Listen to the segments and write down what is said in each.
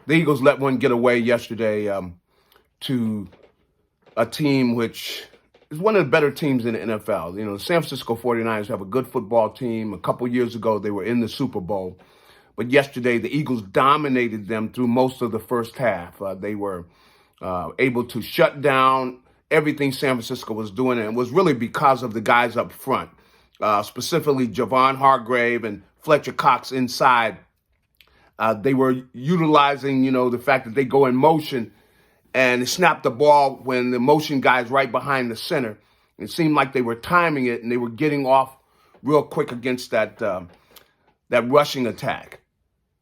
The Eagles let one get away yesterday to a team which is one of the better teams in the NFL. You know, the San Francisco 49ers have a good football team. A couple years ago, they were in the Super Bowl. But yesterday, the Eagles dominated them through most of the first half. They were able to shut down everything San Francisco was doing, and it was really because of the guys up front, specifically Javon Hargrave and Fletcher Cox inside. They were utilizing, the fact that they go in motion and snap the ball when the motion guy is right behind the center. It seemed like they were timing it, and they were getting off real quick against that rushing attack.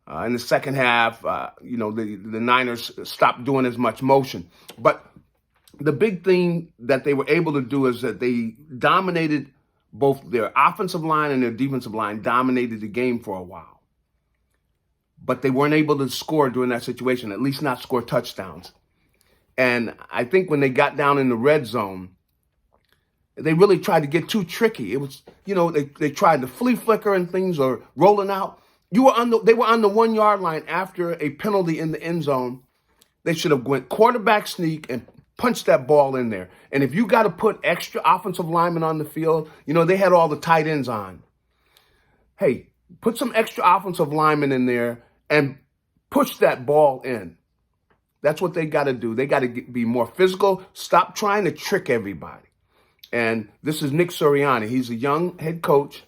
In the second half, the Niners stopped doing as much motion. But the big thing that they were able to do is that they dominated both their offensive line and their defensive line, dominated the game for a while. But they weren't able to score during that situation, at least not score touchdowns. And I think when they got down in the red zone, they really tried to get too tricky. It was, they tried to flea flicker and things or rolling out. They were on the 1 yard line after a penalty in the end zone. They should have went quarterback sneak and punched that ball in there. And if you got to put extra offensive linemen on the field, they had all the tight ends on. Hey, put some extra offensive linemen in there and push that ball in. That's what they got to do. They got to be more physical. Stop trying to trick everybody. And this is Nick Sirianni. He's a young head coach,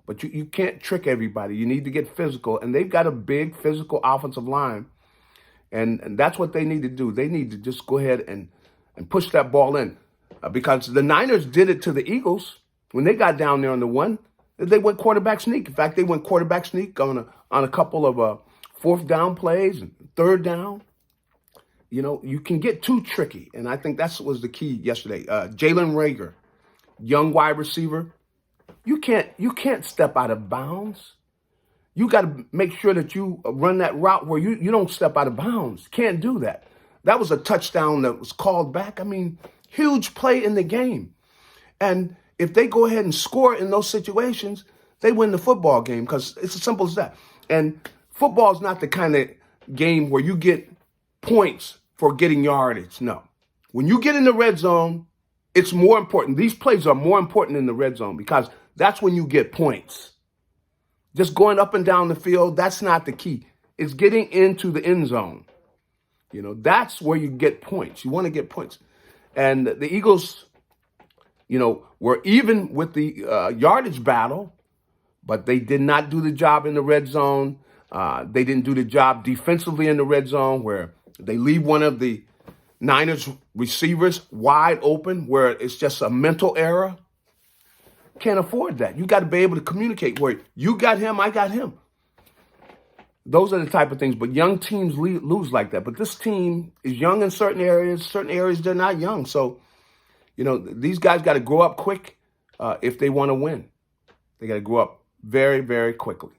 but you can't trick everybody. You need to get physical. And they've got a big physical offensive line. And that's what they need to do. They need to just go ahead and push that ball in. Because the Niners did it to the Eagles when they got down there on the one. They went quarterback sneak. In fact, they went quarterback sneak on a couple of fourth down plays and third down. You can get too tricky, and I think that was the key yesterday. Jalen Reagor, young wide receiver, you can't step out of bounds. You got to make sure that you run that route where you don't step out of bounds. Can't do that. That was a touchdown that was called back. I mean, huge play in the game. And if they go ahead and score in those situations, they win the football game because it's as simple as that. And football is not the kind of game where you get points for getting yardage. No. When you get in the red zone, it's more important. These plays are more important in the red zone because that's when you get points. Just going up and down the field, that's not the key. It's getting into the end zone. That's where you get points. You want to get points. And the Eagles, were even with the yardage battle, but they did not do the job in the red zone. They didn't do the job defensively in the red zone where they leave one of the Niners receivers wide open where it's just a mental error. Can't afford that. You got to be able to communicate where you got him, I got him. Those are the type of things. But young teams lose like that. But this team is young in certain areas they're not young. So, these guys got to grow up quick if they want to win. They got to grow up very, very quickly.